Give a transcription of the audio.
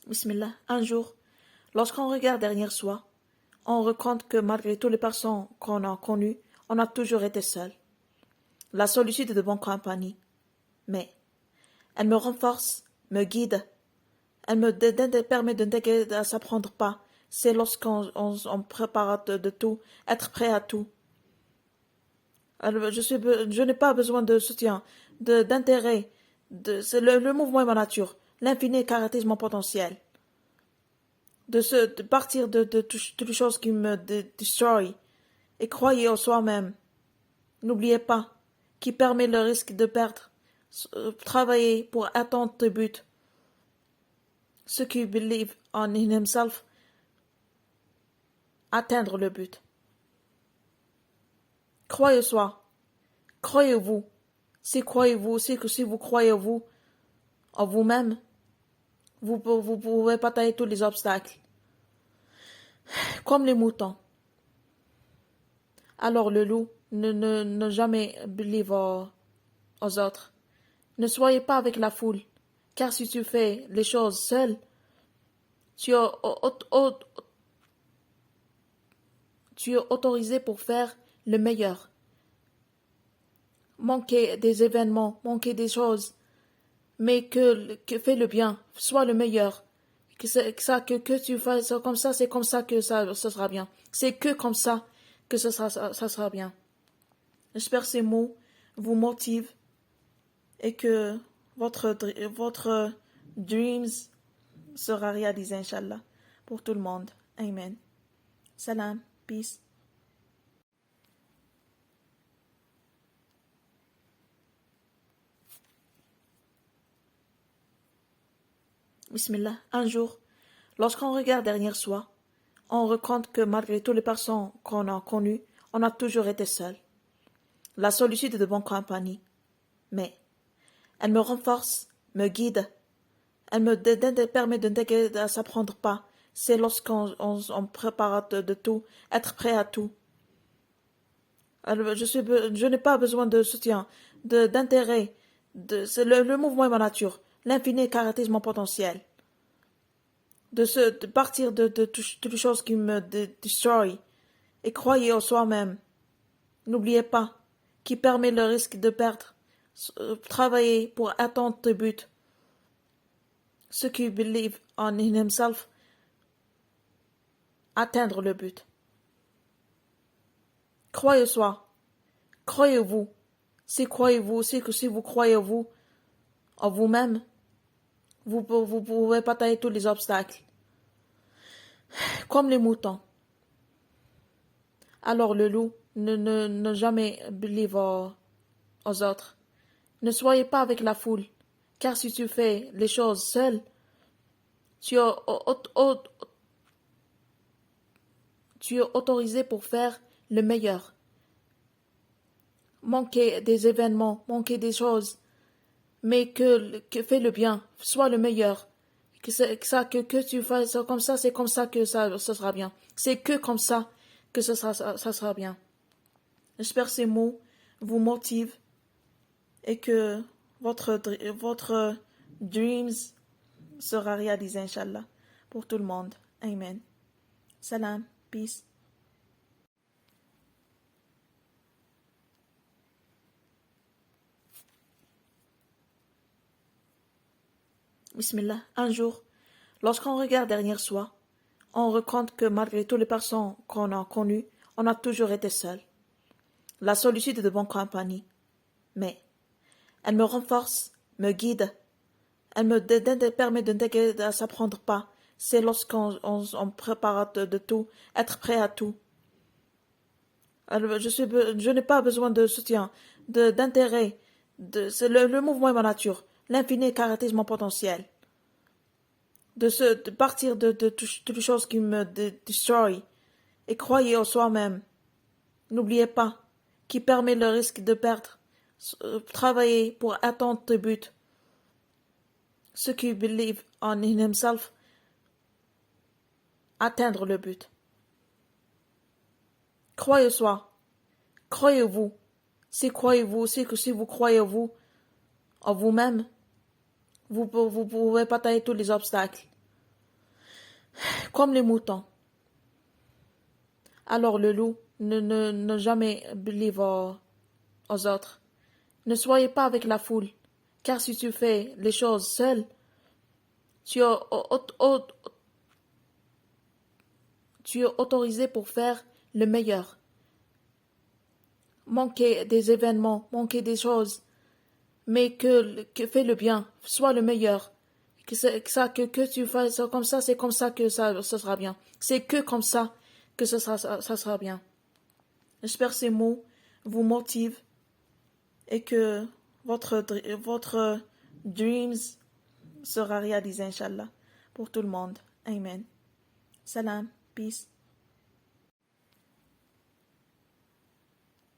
Bismillah. Un jour, lorsqu'on regarde derrière soi, on raconte que malgré toutes les personnes qu'on a connues, on a toujours été seul. La solitude est de bonne compagnie. Mais elle me renforce, me guide, elle me permet de ne à s'apprendre pas. C'est lorsqu'on prépare de tout, être prêt à tout. Je n'ai pas besoin de soutien, d'intérêt. C'est le mouvement est ma nature. L'infini caractérise mon potentiel. De partir de toutes les choses qui me destroy. Et croyez en soi-même. N'oubliez pas, qui permet le risque de perdre. Travailler pour atteindre tes buts. Ceux qui believe in himself, atteindre le but. Croyez soi. Croyez-vous. Si croyez-vous, si vous croyez vous, en vous-même, vous pouvez batailler tous les obstacles. Comme les moutons. Alors le loup, ne jamais believe aux autres. Ne soyez pas avec la foule, car si tu fais les choses seul, tu es autorisé pour faire le meilleur. Manquer des événements, manquer des choses, mais que fais le bien, sois le meilleur. Que tu fasses comme ça, c'est comme ça que ça sera bien. C'est que comme ça que ça sera bien. J'espère que ces mots vous motivent et que votre dreams sera réalisé, Inch'Allah, pour tout le monde. Amen. Salam. Peace. Bismillah. Un jour, lorsqu'on regarde derrière soi, on raconte que malgré toutes les personnes qu'on a connues, on a toujours été seul. La solitude est de bonne compagnie. Mais elle me renforce, me guide, elle me permet de ne s'apprendre pas. C'est lorsqu'on prépare de tout, être prêt à tout. Je n'ai pas besoin de soutien, d'intérêt. C'est le mouvement est ma nature. L'infini caractérise mon potentiel. De partir de toutes les choses qui me destroy. Et croyez en soi-même. N'oubliez pas, qui permet le risque de perdre. Travailler pour atteindre tes buts. Ceux qui believe in himself, atteindre le but. Croyez soi. Croyez-vous. Si croyez-vous, si vous croyez vous, en vous-même, vous pouvez batailler tous les obstacles. Comme les moutons. Alors le loup, ne jamais believe aux autres. Ne soyez pas avec la foule, car si tu fais les choses seul, tu es autorisé pour faire le meilleur. Manquer des événements, manquer des choses, mais que fais le bien, sois le meilleur. Que tu fasses comme ça, c'est comme ça que ça sera bien. C'est que comme ça que ça sera bien. J'espère que ces mots vous motivent et que votre dreams sera réalisé, Inch'Allah, pour tout le monde. Amen. Salam. Peace. Bismillah. Un jour, lorsqu'on regarde derrière soi, on raconte que malgré toutes les personnes qu'on a connues, on a toujours été seul. La solitude est de bonne compagnie. Mais elle me renforce, me guide, elle me permet de ne s'apprendre pas. C'est lorsqu'on prépare de tout, être prêt à tout. Je n'ai pas besoin de soutien, d'intérêt. C'est le mouvement est ma nature. L'infini caractérise mon potentiel. De partir de toutes les choses qui me destroy. Et croyez en soi-même. N'oubliez pas, qui permet le risque de perdre. Travailler pour atteindre tes buts. Ceux qui believe in himself, atteindre le but. Croyez soi. Croyez-vous. Si croyez-vous, si vous croyez vous, en vous-même, vous pouvez batailler tous les obstacles. comme les moutons. Alors le loup, ne jamais believe aux autres. Ne soyez pas avec la foule, car si tu fais les choses seul, tu es, tu es autorisé pour faire le meilleur. Manquer des événements, manquer des choses, mais que fais le bien, sois le meilleur. Que tu fasses comme ça, c'est comme ça que ça sera bien. C'est que comme ça que ça sera bien. J'espère que ces mots vous motivent et que votre dreams sera réalisé, Inch'Allah, pour tout le monde. Amen. Salam. Peace.